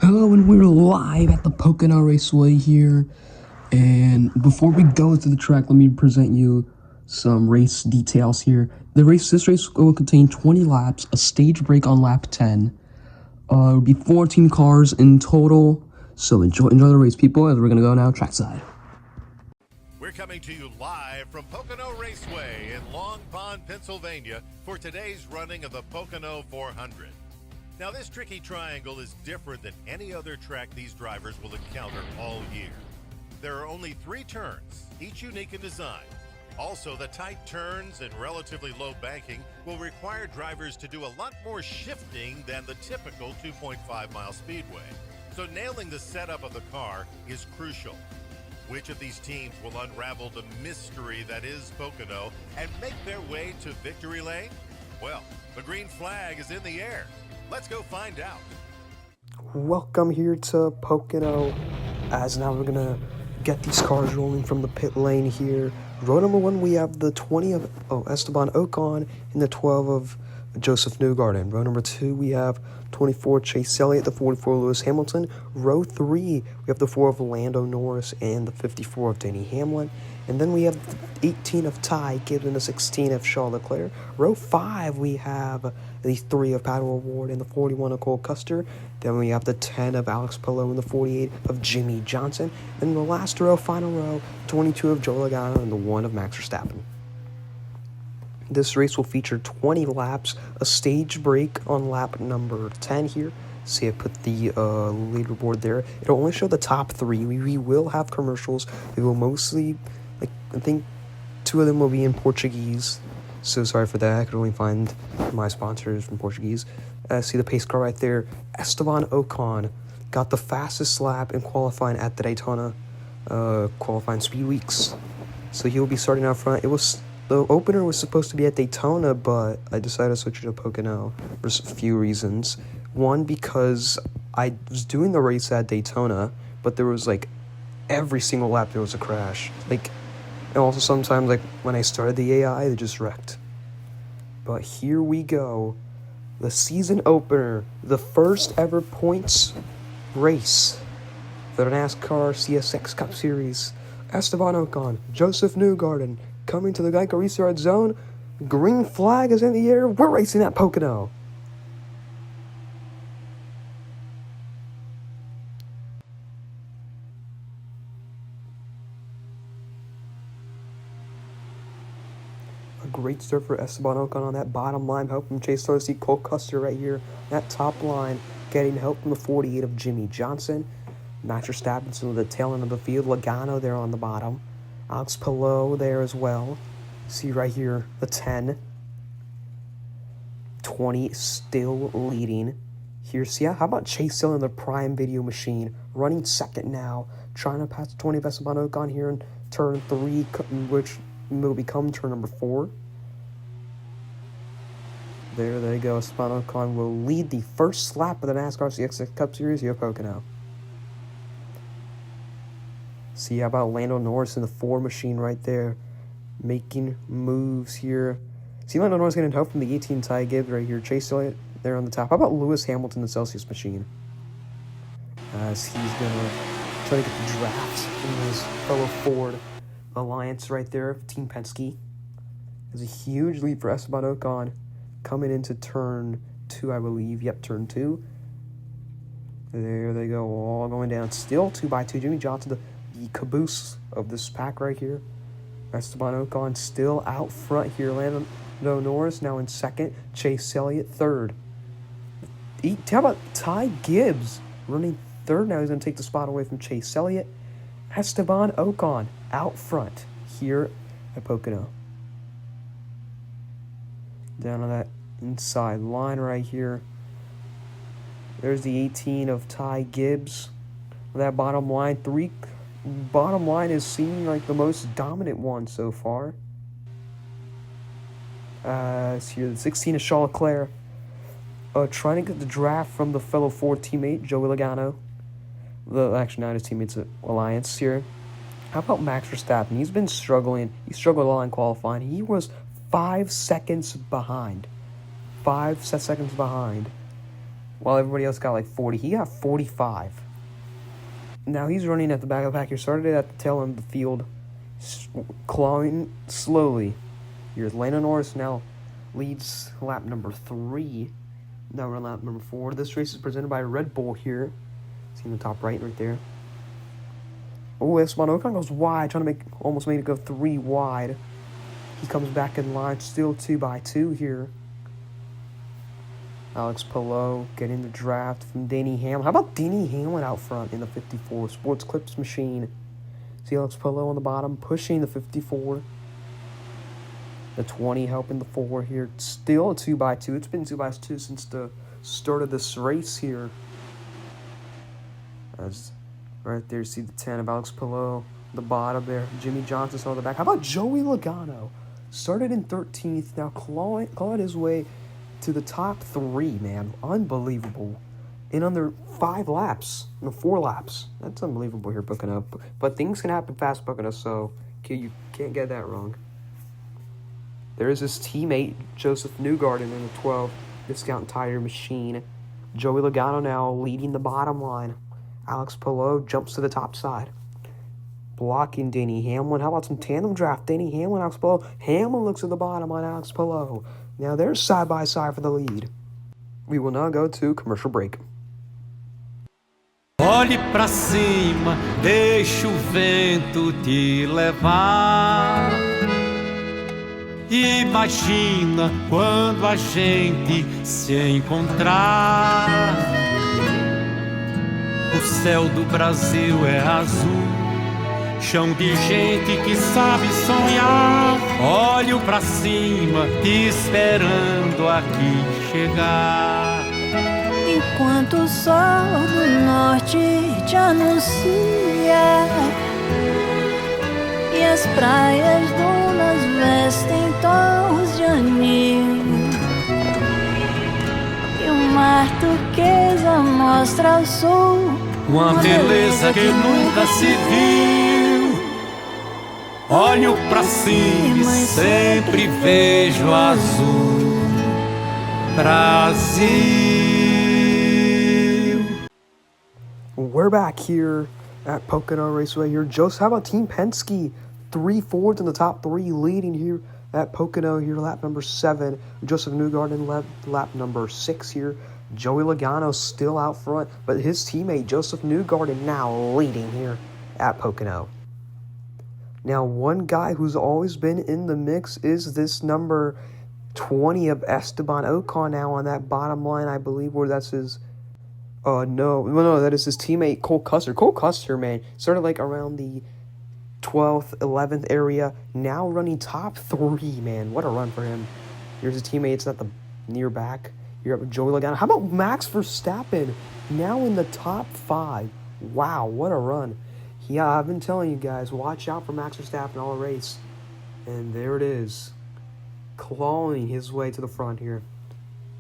Hello, and we're live at the Pocono Raceway here. And before we go to the track, let me present you some race details here. This race will contain 20 laps, a stage break on lap 10. It'll be 14 cars in total. So enjoy the race, people, as we're gonna go now trackside. We're coming to you live from Pocono Raceway in Long Pond, Pennsylvania for today's running of the Pocono 400. Now, this tricky triangle is different than any other track these drivers will encounter all year. There are only 3 turns, each unique in design. Also, the tight turns and relatively low banking will require drivers to do a lot more shifting than the typical 2.5-mile speedway. So nailing the setup of the car is crucial. Which of these teams will unravel the mystery that is Pocono and make their way to victory lane? Well, the green flag is in the air. Let's go find out. Welcome here to Pocono, as now we're gonna get these cars rolling from the pit lane here. Row number 1, we have the 20 of Esteban Ocon and the 12 of Joseph Newgarden. Row number 2, we have 24 Chase Elliott, the 44 Lewis Hamilton. Row 3, we have the 4 of Lando Norris and the 54 of Denny Hamlin. And then we have the 18 of Ty Gibbs and the 16 of Charles Leclerc. Row 5, we have the 3 of Patrick Ward and the 41 of Cole Custer. Then we have the 10 of Alex Palou and the 48 of Jimmy Johnson. And the last row, final row, 22 of Joe Logano and the 1 of Max Verstappen. This race will feature 20 laps, a stage break on lap number 10 here. See, I put the leaderboard there. It'll only show the top 3. We will have commercials. They will mostly, I think 2 of them will be in Portuguese. So sorry for that. I could only find my sponsors from Portuguese. See the pace car right there. Esteban Ocon got the fastest lap in qualifying at the Daytona qualifying speed weeks. So he'll be starting out front. The opener was supposed to be at Daytona, but I decided to switch it to Pocono for a few reasons. One, because I was doing the race at Daytona, but there was every single lap there was a crash. And also sometimes when I started the AI, they just wrecked. But here we go. The season opener, the first ever points race for the NASCAR CSX Cup Series. Esteban Ocon, Joseph Newgarden, coming to the Geico Restart Zone. Green flag is in the air. We're racing at Pocono. A great start for Esteban Ocon on that bottom line. Help from Chase Elliott. See Cole Custer right here. That top line getting help from the 48 of Jimmy Johnson. Max Verstappen to the tail end of the field. Logano there on the bottom. Alex Palou there as well. See right here, the 10. 20 still leading. Here, see, how about Chase Elliott in the Prime Video machine? Running second now. Trying to pass 20 of Esteban Ocon here in turn 3, which will become turn number 4. There they go. Esteban Ocon will lead the first lap of the NASCAR CSX Cup Series here at Pocono. See, how about Lando Norris in the 4 machine right there, making moves here. See, Lando Norris getting help from the 18 Ty Gibbs right here. Chase Elliott there on the top. How about Lewis Hamilton, the Celsius machine? As he's going to try to get the draft in his fellow Ford Alliance right there, Team Penske. There's a huge lead for Esteban Ocon coming into turn 2, I believe. Yep, turn 2. There they go, all going down. Still 2x2. Jimmy Johnson, the caboose of this pack right here. Esteban Ocon still out front here. Lando Norris now in second. Chase Elliott third. How about Ty Gibbs running third now? He's going to take the spot away from Chase Elliott. Esteban Ocon out front here at Pocono. Down on that inside line right here. There's the 18 of Ty Gibbs. That bottom line, bottom line is seeming like the most dominant one so far. Here, the 16 of Charles Leclerc. Trying to get the draft from the fellow Ford teammate, Joey Logano. Actually, not his teammates at Alliance here. How about Max Verstappen? He's been struggling. He struggled a lot in qualifying. He was 5 seconds behind. 5 seconds behind. while everybody else got like 40. He got 45. Now he's running at the back of the pack here. Started at the tail end of the field, clawing slowly. Here's Lando Norris now leads lap number 3. Now we're on lap number 4. This race is presented by Red Bull here. See in the top right there. Oh, Esteban Ocon goes wide, trying to almost made it go 3 wide. He comes back in line, still 2x2 here. Alex Palou getting the draft from Denny Hamlin. How about Denny Hamlin out front in the 54? Sports Clips machine. See Alex Palou on the bottom, pushing the 54. The 20 helping the 4 here. Still a 2x2. It's been 2x2 since the start of this race here. As right there, you see the 10 of Alex Palou. The bottom there. Jimmy Johnson on the back. How about Joey Logano? Started in 13th. Now clawed his way to the top 3, man. Unbelievable. In under 5 laps. No, 4 laps. That's unbelievable here, Pocono. But things can happen fast, Pocono, so you can't get that wrong. There is his teammate, Joseph Newgarden, in the 12 Discount Tire Machine. Joey Logano now leading the bottom line. Alex Palou jumps to the top side. Blocking Denny Hamlin. How about some tandem draft? Denny Hamlin, Alex Palou. Hamlin looks at the bottom on Alex Palou. Now they're side by side for the lead. We will now go to commercial break. Olhe pra cima, deixa o vento te levar. Imagina quando a gente se encontrar. O céu do Brasil é azul, chão de gente que sabe sonhar. Olho pra cima, esperando aqui chegar. Enquanto o sol do norte te anuncia e as praias dunas vestem tons de anil e o mar turquesa mostra ao sul uma beleza que nunca se viu. Olho pra cima e sempre vejo azul. Brasil. We're back here at Pocono Raceway here. Joseph, how about Team Penske? 3 Fords in the top 3 leading here at Pocono here, lap number 7. Joseph Newgarden lap number 6 here. Joey Logano still out front, but his teammate Joseph Newgarden now leading here at Pocono. Now, one guy who's always been in the mix is this number 20 of Esteban Ocon now on that bottom line, I believe, where that's his... No, that is his teammate Cole Custer. Cole Custer, man, started like around the 12th, 11th area, now running top 3, man. What a run for him. Here's his teammates at the near back. You're up with Joey Logano. How about Max Verstappen now in the top 5? Wow, what a run. Yeah, I've been telling you guys, watch out for Max Verstappen all race. And there it is. Clawing his way to the front here.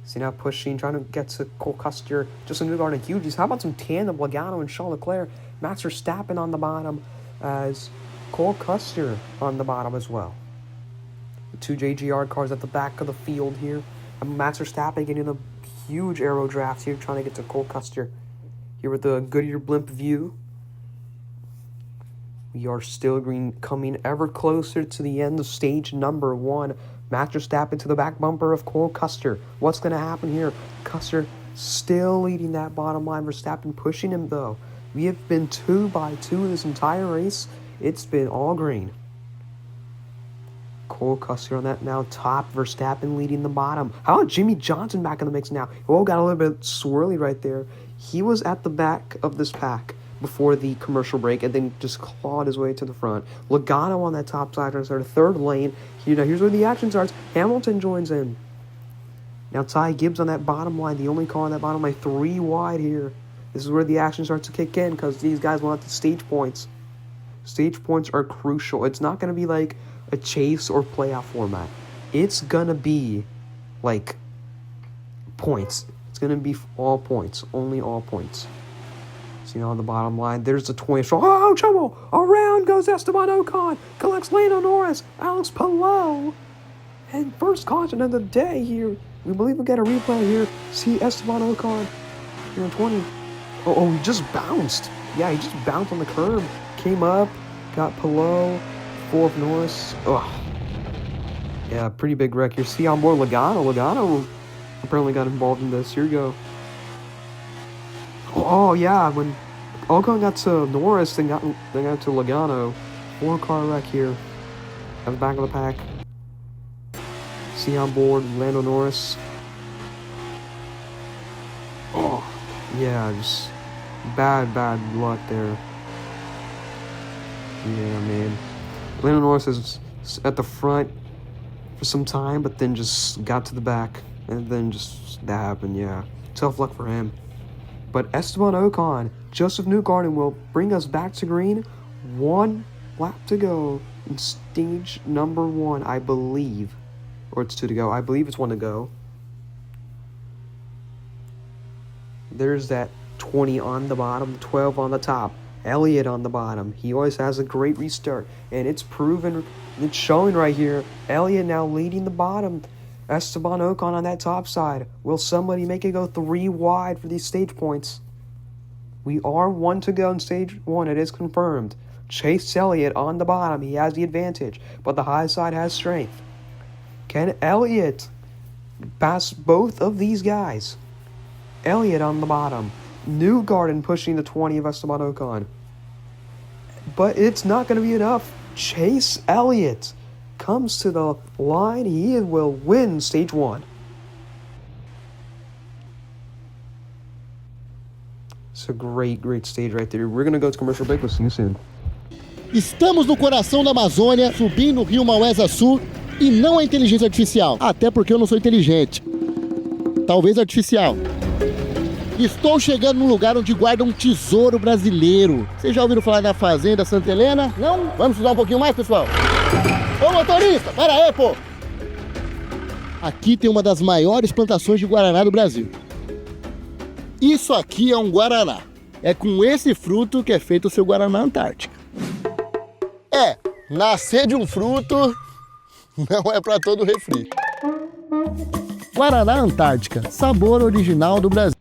See now pushing, trying to get to Cole Custer. Just a Newgarden huge. How about some tandem Logano and Charles Leclerc? Max Verstappen on the bottom as Cole Custer on the bottom as well. The 2 JGR cars at the back of the field here. And Max Verstappen getting a huge aero draft here, trying to get to Cole Custer. Here with the Goodyear blimp view. We are still coming ever closer to the end of stage number 1. Max Verstappen to the back bumper of Cole Custer. What's going to happen here? Custer still leading that bottom line. Verstappen pushing him, though. We have been 2x2 this entire race. It's been all green. Cole Custer on that now top. Verstappen leading the bottom. How about Jimmy Johnson back in the mix now? Oh, got a little bit swirly right there. He was at the back of this pack before the commercial break and then just clawed his way to the front. Logano on that top side trying to start a third lane. Now here's where the action starts. Hamilton joins in. Now Ty Gibbs on that bottom line, the only car on that bottom line, 3 wide here. This is where the action starts to kick in because these guys want the stage points. Stage points are crucial. It's not going to be like a chase or playoff format. It's going to be like points. It's going to be all points. Only all points. See on the bottom line, there's the 20. Oh, trouble! Around goes Esteban Ocon. Collects Lando Norris. Alex Palou. And first caution of the day here. We believe we'll get a replay here. See Esteban Ocon You're on 20. Oh, he just bounced. Yeah, he just bounced on the curb. Came up, got Pillow, fourth Norris. Ugh. Yeah, pretty big wreck here. See on board Logano. Logano apparently got involved in this. Here we go. Oh yeah, when Ocon got to Norris, then got to Logano. 4-car wreck here at the back of the pack. See on board Lando Norris. Oh, yeah, just bad luck there. Yeah, man. Lando Norris is at the front for some time, but then just got to the back, and then just that happened. Yeah, tough luck for him. But Esteban Ocon, Joseph Newgarden will bring us back to green. 1 lap to go in stage number 1, I believe. Or it's 2 to go. I believe it's 1 to go. There's that 20 on the bottom, 12 on the top. Elliott on the bottom. He always has a great restart. And it's proven, it's showing right here. Elliott now leading the bottom. Esteban Ocon on that top side. Will somebody make it go 3 wide for these stage points? We are 1 to go in stage 1. It is confirmed. Chase Elliott on the bottom. He has the advantage, but the high side has strength. Can Elliott pass both of these guys? Elliott on the bottom. Newgarden pushing the 20 of Esteban Ocon. But it's not going to be enough. Chase Elliott comes to the line. He will win stage 1. It's a great stage right there. We're going to go to commercial break. We'll see you soon. Estamos no coração da Amazônia, subindo o rio Maués Sul, e não é inteligência artificial, até porque eu não sou inteligente. Talvez artificial. Estou chegando num lugar onde guarda um tesouro brasileiro. Vocês já ouviram falar da Fazenda Santa Helena? Não? Vamos estudar um pouquinho mais, pessoal? Ô motorista, para aí, pô! Aqui tem uma das maiores plantações de guaraná do Brasil. Isso aqui é um guaraná. É com esse fruto que é feito o seu guaraná Antártica. Nascer de um fruto não é para todo refri. Guaraná Antártica, sabor original do Brasil.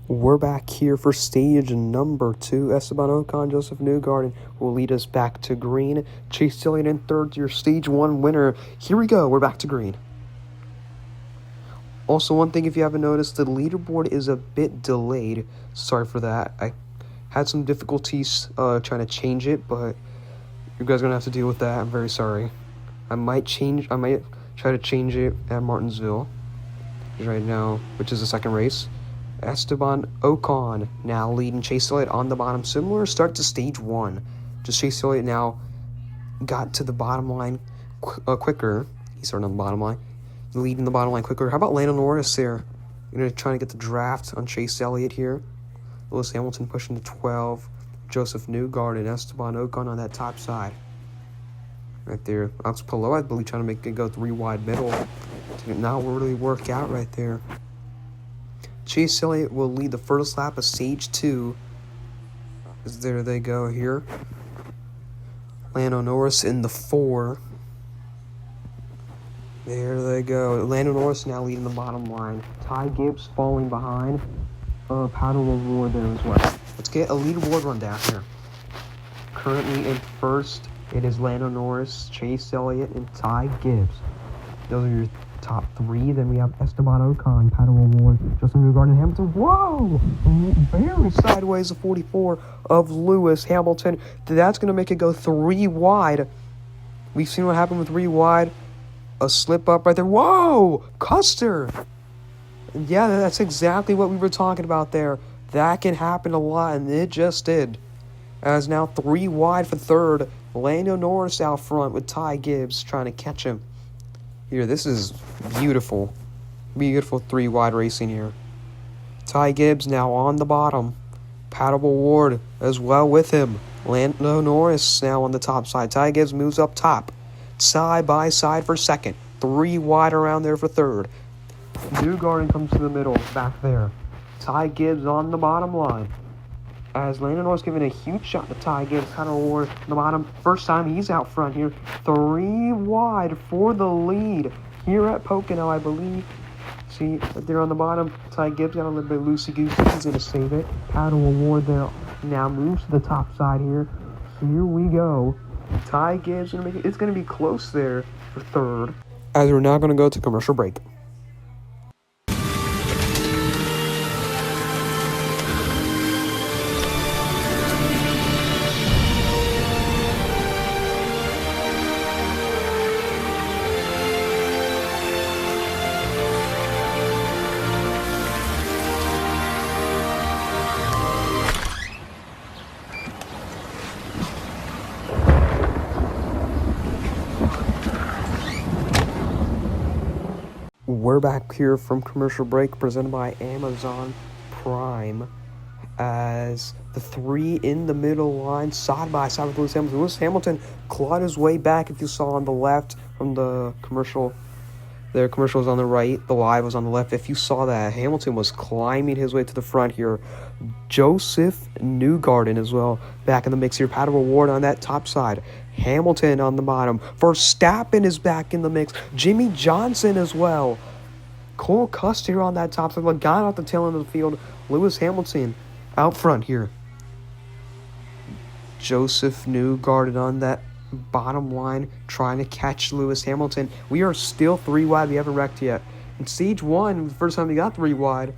We're back here for stage number 2. Esteban Ocon, Joseph Newgarden will lead us back to green. Chase Elliott in third, your stage 1 winner. Here we go. We're back to green. Also, one thing if you haven't noticed, the leaderboard is a bit delayed. Sorry for that. I had some difficulties trying to change it, but you guys are going to have to deal with that. I'm very sorry. I might try to change it at Martinsville right now, which is the second race. Esteban Ocon now leading Chase Elliott on the bottom. Similar start to stage 1. Just Chase Elliott now got to the bottom line quicker. He started on the bottom line. Leading the bottom line quicker. How about Lando Norris there? Trying to get the draft on Chase Elliott here. Lewis Hamilton pushing to 12. Joseph Newgarden, Esteban Ocon on that top side. Right there. Alex Pillow, I believe, trying to make it go 3 wide middle. Did not really work out right there. Chase Elliott will lead the first lap of stage 2. There they go here. Lando Norris in the 4. There they go. Lando Norris now leading the bottom line. Ty Gibbs falling behind. Paddle Award there as well. Let's get a leaderboard rundown here. Currently in first, it is Lando Norris, Chase Elliott, and Ty Gibbs. Those are your top 3. Then we have Esteban Ocon, Paddle Award, Justin Newgarden, Hamilton. Whoa! Very sideways of 44 of Lewis Hamilton. That's going to make it go 3 wide. We've seen what happened with 3 wide. A slip up right there. Whoa! Custer! Yeah, that's exactly what we were talking about there. That can happen a lot, and it just did. As now 3 wide for third. Lando Norris out front with Ty Gibbs trying to catch him. Here, this is beautiful. Beautiful 3 wide racing here. Ty Gibbs now on the bottom. Paddle Ward as well with him. Lando Norris now on the top side. Ty Gibbs moves up top. Side by side for second. 3 wide around there for third. Newgarden comes to the middle back there. Ty Gibbs on the bottom line. As Landon Norris giving a huge shot to Ty Gibbs, kind of over the bottom. First time he's out front here. 3 wide for the lead here at Pocono, I believe. See, they're on the bottom. Ty Gibbs got a little bit loosey-goosey. He's going to save it. Paddle Award there now moves to the top side here. Here we go. Ty Gibbs going to make it. It's going to be close there for third. As we're now going to go to commercial break. We're back here from commercial break presented by Amazon Prime as the 3 in the middle line side by side with Lewis Hamilton. Lewis Hamilton clawed his way back, if you saw on the left from the commercial. Their commercial was on the right, the live was on the left. If you saw that, Hamilton was climbing his way to the front here. Joseph Newgarden as well back in the mix here. Paddle Award on that top side. Hamilton on the bottom. Verstappen is back in the mix. Jimmy Johnson as well. Cole Custer on that top side. Logano at the tail end of the field. Lewis Hamilton out front here. Joseph Newgarden on that bottom line trying to catch Lewis Hamilton. We are still 3 wide. We haven't wrecked yet. In Stage 1, the first time we got 3 wide,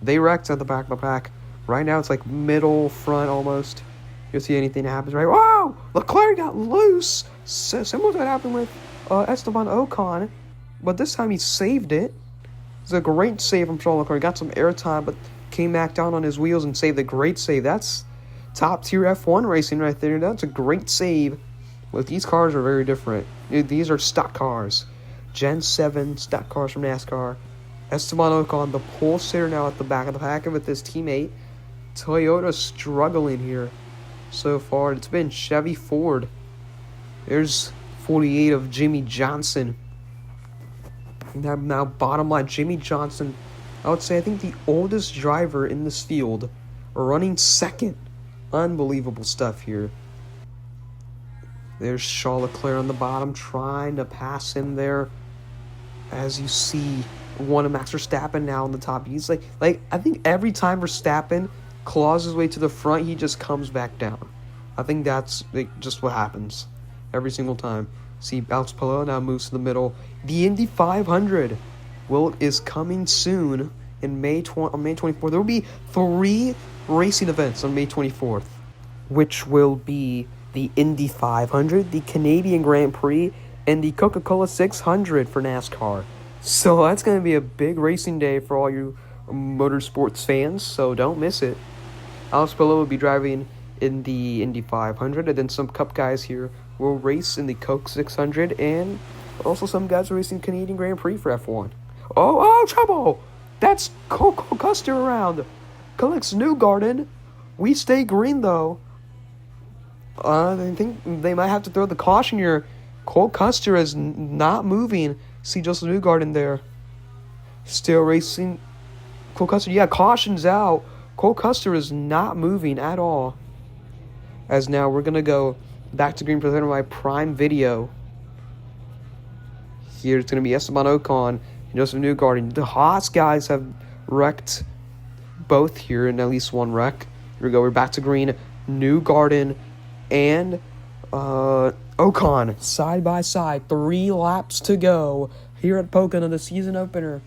they wrecked at the back of the pack. Right now it's like middle, front almost. You'll see anything that happens, right? Whoa! Leclerc got loose! Similar to what happened with Esteban Ocon. But this time he saved it. It's a great save from Charles Leclerc. Got some airtime, but came back down on his wheels and saved a great save. That's top tier F1 racing right there. That's a great save. But these cars are very different. These are stock cars. Gen 7 stock cars from NASCAR. Esteban Ocon, the pole sitter now at the back of the pack with his teammate. Toyota struggling here so far. It's been Chevy Ford. There's 48 of Jimmy Johnson. Now bottom line, Jimmy Johnson, I would say I think the oldest driver in this field, running second. Unbelievable stuff here. There's Charles Leclerc on the bottom trying to pass him there. As you see, one of Max Verstappen now on the top. He's like I think every time Verstappen claws his way to the front, he just comes back down. I think that's just what happens every single time. See, Alex Palou now moves to the middle. The Indy 500 is coming soon in May 24th. There will be 3 racing events on May 24th, which will be the Indy 500, the Canadian Grand Prix, and the Coca-Cola 600 for NASCAR. So that's going to be a big racing day for all you motorsports fans, so don't miss it. Alex Palou will be driving in the Indy 500, and then some Cup guys here will race in the Coke 600, and also some guys are racing Canadian Grand Prix for F1. Oh, trouble! That's Cole Custer around. Collects Newgarden. We stay green, though. I think they might have to throw the caution here. Cole Custer is not moving. See Joseph Newgarden there. Still racing. Cole Custer, yeah, caution's out. Cole Custer is not moving at all. As now we're going to go back to green presented by Prime Video. Here it's going to be Esteban Ocon and Joseph Newgarden. The Haas guys have wrecked both here in at least one wreck. Here we go. We're back to green. Newgarden and Ocon side by side. 3 laps to go here at Pocono, the season opener.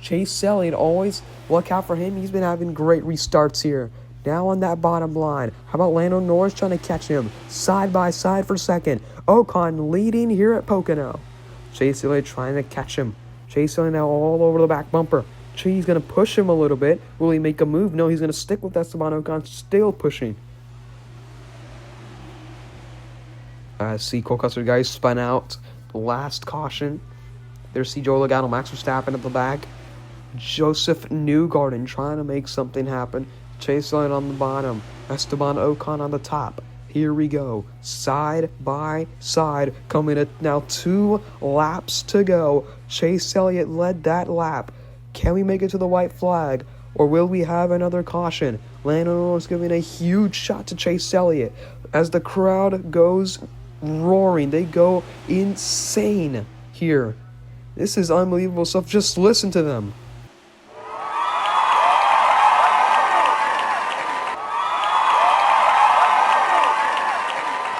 Chase Elliott, always look out for him. He's been having great restarts here. Now on that bottom line. How about Lando Norris trying to catch him? Side by side for second. Ocon leading here at Pocono. Chase Elliott trying to catch him. Chase Elliott now all over the back bumper. He's going to push him a little bit. Will he make a move? No, he's going to stick with Esteban Ocon, still pushing. See Cole Custer guys spun out. Last caution. There's Joe Logano, Max Verstappen at the back. Joseph Newgarden trying to make something happen. Chase Elliott on the bottom. Esteban Ocon on the top. Here we go. Side by side. Coming at now 2 laps to go. Chase Elliott led that lap. Can we make it to the white flag? or will we have another caution? Lando Norris giving a huge shot to Chase Elliott as the crowd goes roaring. They go insane here. This is unbelievable stuff. Just listen to them.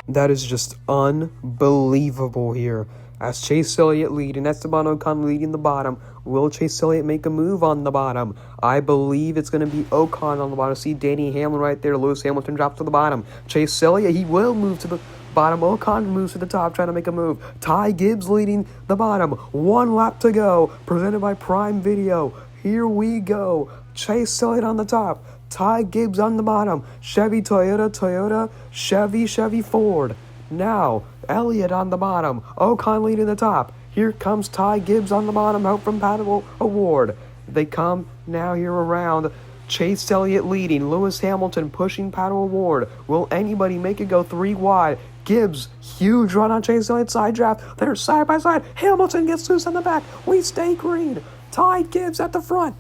That is just unbelievable here. As Chase Elliott leading, Esteban Ocon leading the bottom. Will Chase Elliott make a move on the bottom? I believe it's going to be Ocon on the bottom. See Danny Hamlin right there. Lewis Hamilton drops to the bottom. Chase Elliott, he will move to the bottom. Ocon moves to the top, trying to make a move. Ty Gibbs leading the bottom. 1 lap to go. Presented by Prime Video. Here we go. Chase Elliott on the top. Ty Gibbs on the bottom. Chevy, Toyota, Chevy, Ford. Now, Elliott on the bottom. Ocon leading the top. Here comes Ty Gibbs on the bottom, out from Paddle Award. They come now here around. Chase Elliott leading. Lewis Hamilton pushing Paddle Award. Will anybody make it go 3 wide? Gibbs, huge run on Chase Elliott side draft. They're side by side. Hamilton gets loose on the back. We stay green. Ty Gibbs at the front.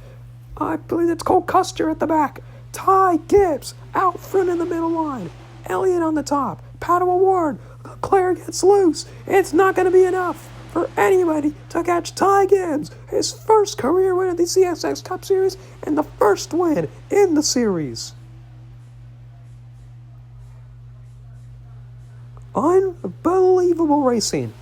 I believe it's Cole Custer at the back. Ty Gibbs out front in the middle line. Elliott on the top. Paddle Award. Leclerc gets loose. It's not going to be enough for anybody to catch Ty Gibbs. His first career win at the CSX Cup Series and the first win in the series. Unbelievable racing.